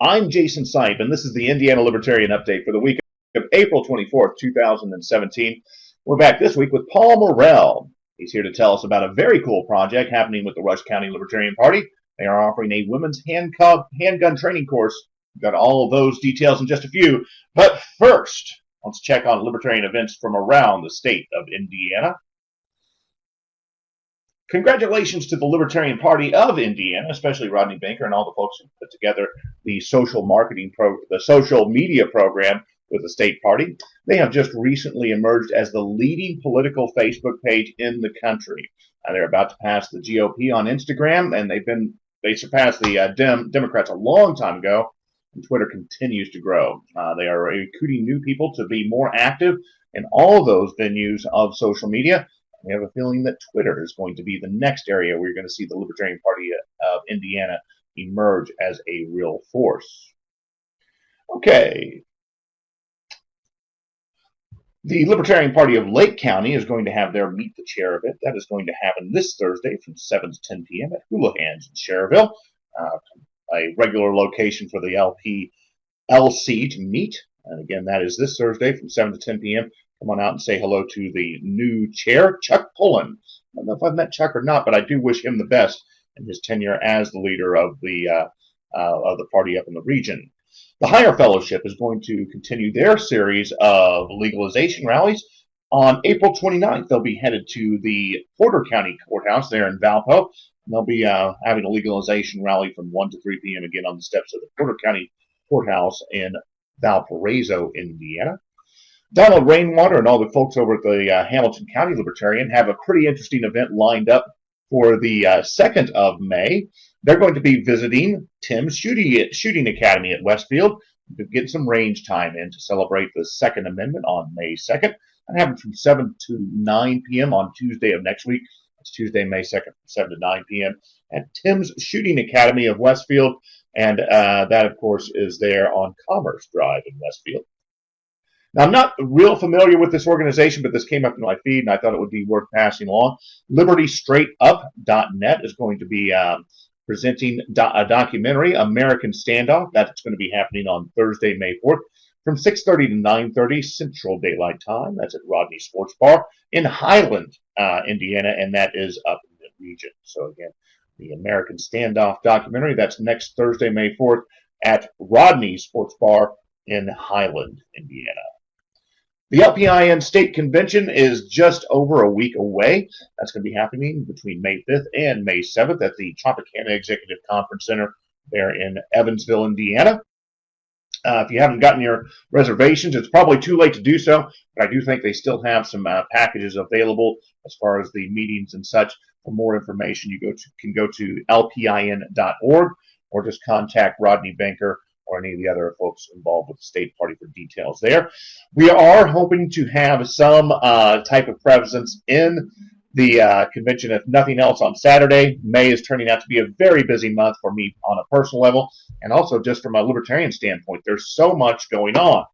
I'm Jason Sipe, and this is the Indiana Libertarian Update for the week of April 24th, 2017. We're back this week with Paul Morrell. He's here to tell us about a very cool project happening with the Rush County Libertarian Party. They are offering a women's handgun training course. We've got all of those details in just a few. But first, let's check on Libertarian events from around the state of Indiana. Congratulations to the Libertarian Party of Indiana, especially Rodney Banker and all the folks who put together the social media program with the state party. They have just recently emerged as the leading political Facebook page in the country. They're about to pass the GOP on Instagram, and they surpassed the Democrats a long time ago, and Twitter continues to grow. They are recruiting new people to be more active in all those venues of social media. We have a feeling that Twitter is going to be the next area where you're going to see the Libertarian Party of Indiana emerge as a real force. Okay. The Libertarian Party of Lake County is going to have their Meet the Chair event. That is going to happen this Thursday from 7 to 10 p.m. at Houlihan's in Cherville, a regular location for the LPLC to meet. And again, that is this Thursday from 7 to 10 p.m. Come on out and say hello to the new chair, Chuck Pullen. I don't know if I've met Chuck or not, but I do wish him the best in his tenure as the leader of the party up in the region. The Higher Fellowship is going to continue their series of legalization rallies. On April 29th, they'll be headed to the Porter County Courthouse there in Valpo. And they'll be having a legalization rally from 1 to 3 p.m. again on the steps of the Porter County Courthouse in Valparaiso, Indiana. Donald Rainwater and all the folks over at the Hamilton County Libertarian have a pretty interesting event lined up for the 2nd of May. They're going to be visiting Tim's Shooting Academy at Westfield to get some range time in to celebrate the Second Amendment on May 2nd. That happens from 7 to 9 p.m. on Tuesday of next week. It's Tuesday, May 2nd, from 7 to 9 p.m. at Tim's Shooting Academy of Westfield. And that, of course, is there on Commerce Drive in Westfield. Now, I'm not real familiar with this organization, but this came up in my feed, and I thought it would be worth passing along. LibertyStraightUp.net is going to be presenting a documentary, American Standoff. That's going to be happening on Thursday, May 4th, from 6:30 to 9:30 Central Daylight Time. That's at Rodney Sports Bar in Highland, Indiana, and that is up in the region. So, again, the American Standoff documentary, that's next Thursday, May 4th, at Rodney Sports Bar in Highland, Indiana. The LPIN State Convention is just over a week away. That's going to be happening between May 5th and May 7th at the Tropicana Executive Conference Center there in Evansville, Indiana. If you haven't gotten your reservations, it's probably too late to do so, but I do think they still have some packages available as far as the meetings and such. For more information, you can go to lpin.org or just contact Rodney Banker or any of the other folks involved with the state party for details there. We are hoping to have some type of presence in the convention, if nothing else, on Saturday. May is turning out to be a very busy month for me on a personal level, and also just from a libertarian standpoint. There's so much going on.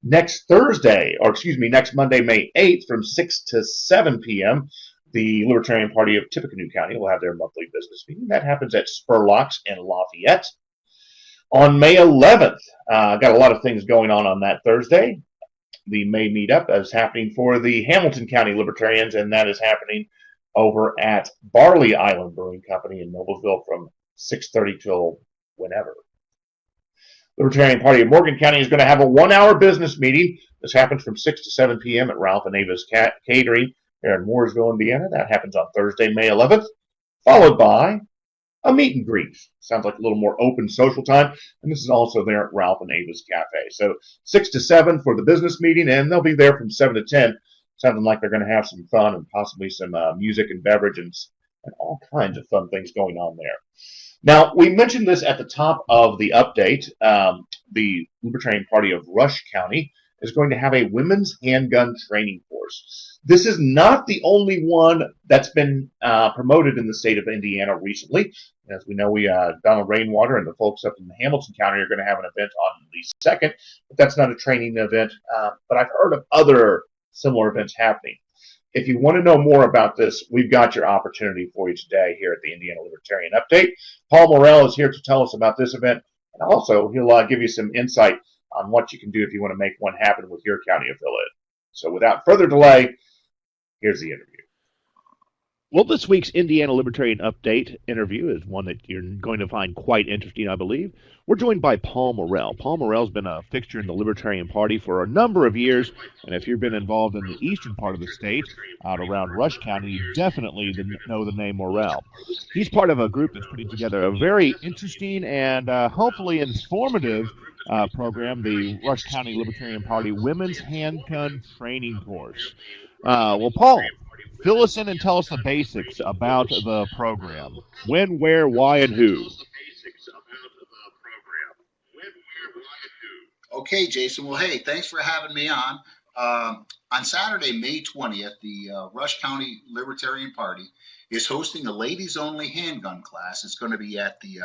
Next Monday, May 8th, from 6 to 7 p.m., the Libertarian Party of Tippecanoe County will have their monthly business meeting. That happens at Spurlocks in Lafayette. On May 11th, got a lot of things going on that Thursday. The May meetup is happening for the Hamilton County Libertarians, and that is happening over at Barley Island Brewing Company in Noblesville from 6:30 till whenever. Libertarian Party of Morgan County is going to have a 1-hour business meeting. This happens from 6 to 7 p.m. at Ralph and Ava's Catering there in Mooresville, Indiana. That happens on Thursday, May 11th, followed by a meet and greet. Sounds like a little more open social time, and this is also there at Ralph and Ava's Cafe. So 6 to 7 for the business meeting, and they'll be there from 7 to 10. Sounding like they're going to have some fun and possibly some music and beverage and all kinds of fun things going on there. Now, we mentioned this at the top of the update. The Libertarian Party of Rush County is going to have a women's handgun training course. This is not the only one that's been promoted in the state of Indiana recently. As we know, Donald Rainwater and the folks up in Hamilton County are going to have an event on the 2nd, but that's not a training event. But I've heard of other similar events happening. If you want to know more about this, we've got your opportunity for you today here at the Indiana Libertarian Update. Paul Morrell is here to tell us about this event And also, he'll give you some insight on what you can do if you want to make one happen with your county affiliate. So without further delay, here's the interview. Well, this week's Indiana Libertarian Update interview is one that you're going to find quite interesting, I believe. We're joined by Paul Morrell. Paul Morrell's been a fixture in the Libertarian Party for a number of years, and if you've been involved in the eastern part of the state, out around Rush County, you definitely know the name Morrell. He's part of a group that's putting together a very interesting and hopefully informative program, the Rush County Libertarian Party Women's Handgun Training Course. Well, Paul, fill us in and tell us the basics about the program. When, where, why, and who. Okay, Jason. Well, hey, thanks for having me on. On Saturday, May 20th, the Rush County Libertarian Party is hosting a ladies-only handgun class. It's going to be at the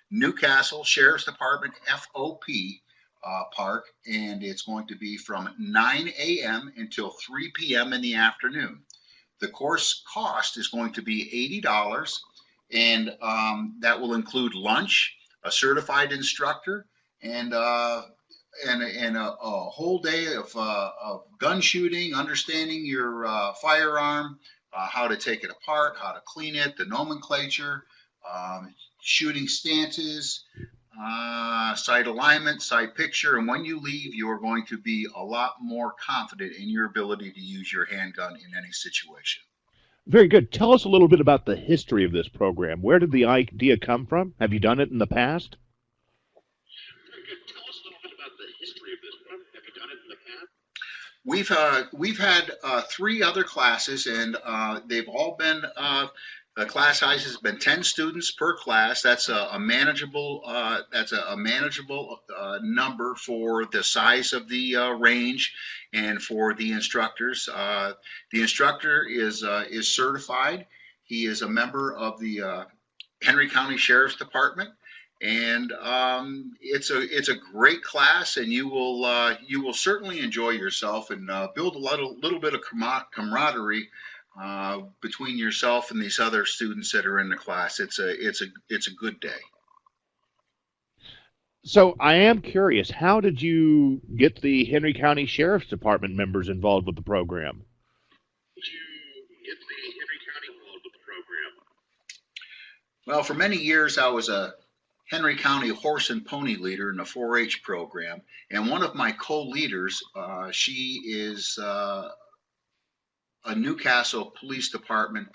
Newcastle Sheriff's Department FOP Park, and it's going to be from 9 a.m. until 3 p.m. in the afternoon. The course cost is going to be $80, and that will include lunch, a certified instructor, and a whole day of gun shooting, understanding your firearm, how to take it apart, how to clean it, the nomenclature, shooting stances, sight alignment, sight picture, and when you leave, you are going to be a lot more confident in your ability to use your handgun in any situation. Very good. Tell us a little bit about the history of this program. Where did the idea come from? Have you done it in the past? We've had 3 other classes, and they've all been the class size has been 10 students per class. That's a manageable number for the size of the range and for the instructors. The instructor is certified. He is a member of the Henry County Sheriff's Department. And it's a great class, and you will certainly enjoy yourself and build a little bit of camaraderie between yourself and these other students that are in the class. It's a good day. So I am curious, how did you get the Henry County Sheriff's Department members involved with the program? Well, for many years I was a Henry County horse and pony leader in the 4-H program, and one of my co-leaders, she is a Newcastle Police Department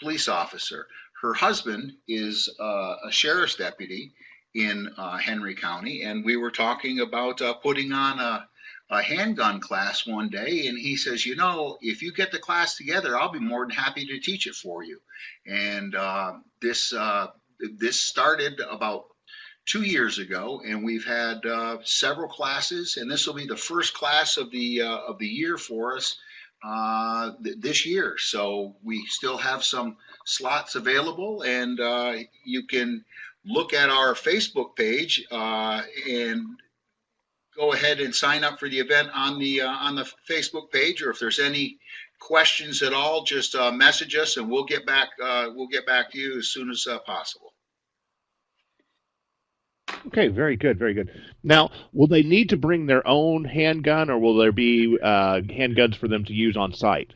police officer. Her husband is a sheriff's deputy in Henry County, and we were talking about putting on a handgun class one day, and he says, you know, if you get the class together, I'll be more than happy to teach it for you. And this started about 2 years ago, and we've had several classes, and this will be the first class of the year for us this year. So we still have some slots available, and you can look at our Facebook page and go ahead and sign up for the event on the Facebook page, or if there's any questions at all, just message us, and we'll get back to you as soon as possible. Okay, very good, very good. Now, will they need to bring their own handgun, or will there be handguns for them to use on site?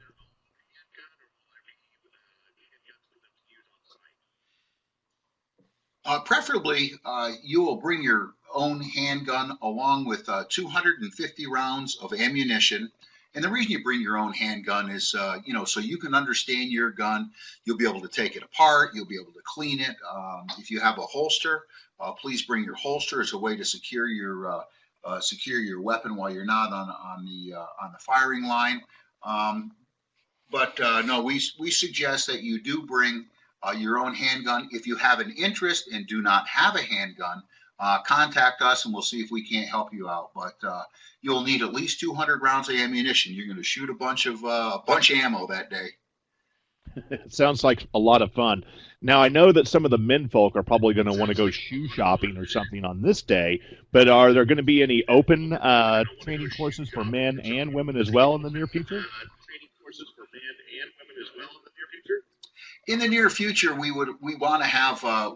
Preferably, you will bring your own handgun along with 250 rounds of ammunition. And the reason you bring your own handgun is, so you can understand your gun. You'll be able to take it apart. You'll be able to clean it. If you have a holster, please bring your holster as a way to secure your weapon while you're not on the firing line. No, we suggest that you do bring your own handgun. If you have an interest and do not have a handgun, contact us and we'll see if we can't help you out. But you'll need at least 200 rounds of ammunition. You're going to shoot a bunch of ammo that day. It sounds like a lot of fun. Now, I know that some of the men folk are probably going to want to go shoe shopping or something on this day, but are there going to be any open training courses for men and women as well in the near future? In the near future, we want to have a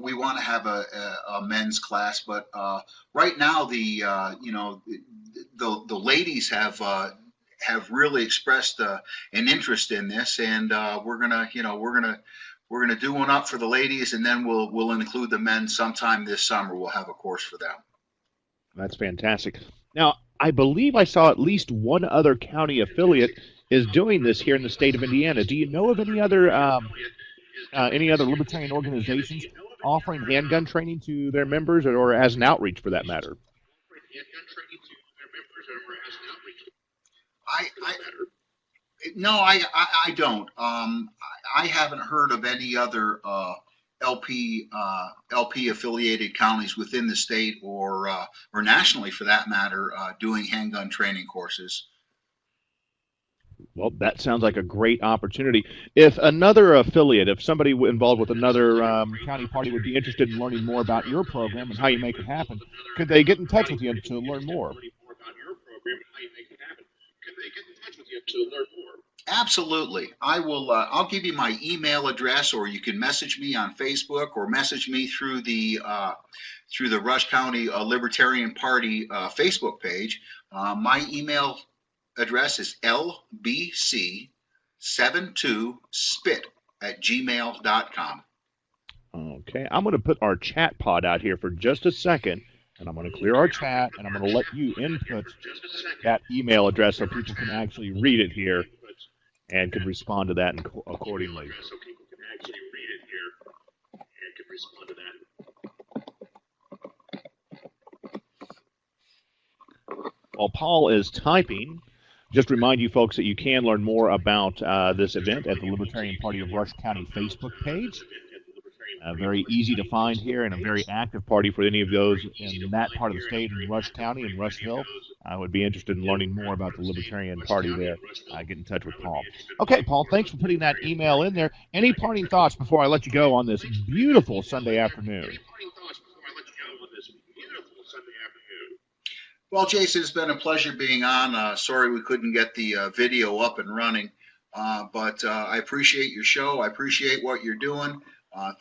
men's class, but right now the ladies have really expressed an interest in this, and we're gonna do one up for the ladies, and then we'll include the men sometime this summer. We'll have a course for them. That's fantastic. Now, I believe I saw at least one other county affiliate is doing this here in the state of Indiana. Do you know of any other libertarian organizations offering handgun training to their members, or as an outreach for that matter? I no, I don't. I haven't heard of any other LP affiliated counties within the state or nationally for that matter doing handgun training courses. Well, that sounds like a great opportunity. If another affiliate, if somebody involved with another county party would be interested in learning more about your program and how you make it happen, could they get in touch with you to learn more? Absolutely. I will. I'll give you my email address, or you can message me on Facebook, or message me through the Rush County Libertarian Party Facebook page. My email address is lbc72spit@gmail.com. Okay, I'm going to put our chat pod out here for just a second, and I'm going to clear our chat, and I'm going to let you input that email address so people can actually read it here and can respond to that accordingly. While Paul is typing, just remind you folks that you can learn more about this event at the Libertarian Party of Rush County Facebook page. Very easy to find here, and a very active party for any of those in that part of the state, in Rush County and Rushville. I would be interested in learning more about the Libertarian Party there. Get in touch with Paul. Okay, Paul, thanks for putting that email in there. Any parting thoughts before I let you go on this beautiful Sunday afternoon? Well, Jason, it's been a pleasure being on. Sorry we couldn't get the video up and running, but I appreciate your show. I appreciate what you're doing.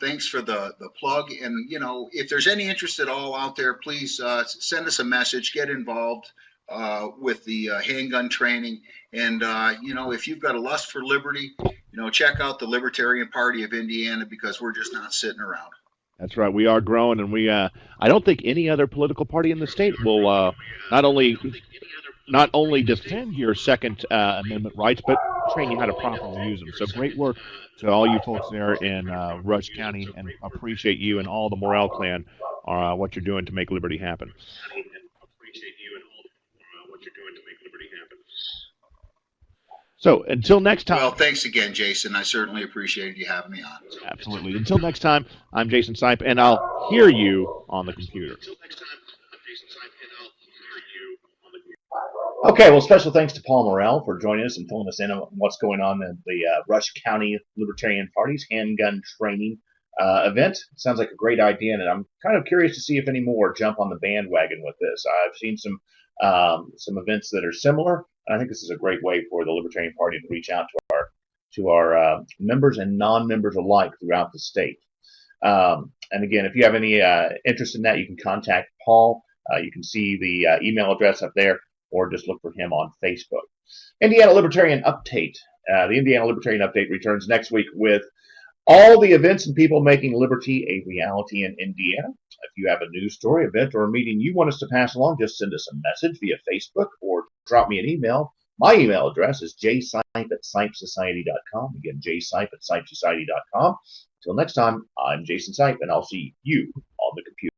Thanks for the plug. And, if there's any interest at all out there, please send us a message, get involved with the handgun training. And, if you've got a lust for liberty, check out the Libertarian Party of Indiana, because we're just not sitting around. That's right. We are growing, and I don't think any other political party in the state will not only defend your Second Amendment rights, but train you how to properly use them. So great work to all you folks there in Rush County, and appreciate you and all the Morrell clan what you're doing to make liberty happen. So until next time. Well, thanks again, Jason. I certainly appreciated you having me on. Absolutely. Until next time, I'm Jason Sipe, and I'll hear you on the computer. Okay, well, special thanks to Paul Morrell for joining us and filling us in on what's going on in the Rush County Libertarian Party's handgun training event. Sounds like a great idea, and I'm kind of curious to see if any more jump on the bandwagon with this. I've seen some events that are similar, and I think this is a great way for the Libertarian Party to reach out to our members and non-members alike throughout the state. And again, if you have any interest in that, you can contact Paul. You can see the email address up there, or just look for him on Facebook. Indiana Libertarian Update. The Indiana Libertarian Update returns next week with all the events and people making liberty a reality in Indiana. If you have a news story, event, or a meeting you want us to pass along, just send us a message via Facebook or drop me an email. My email address is jsipe@sipesociety.com. Again, jsipe@sipesociety.com. Until next time, I'm Jason Sipe, and I'll see you on the computer.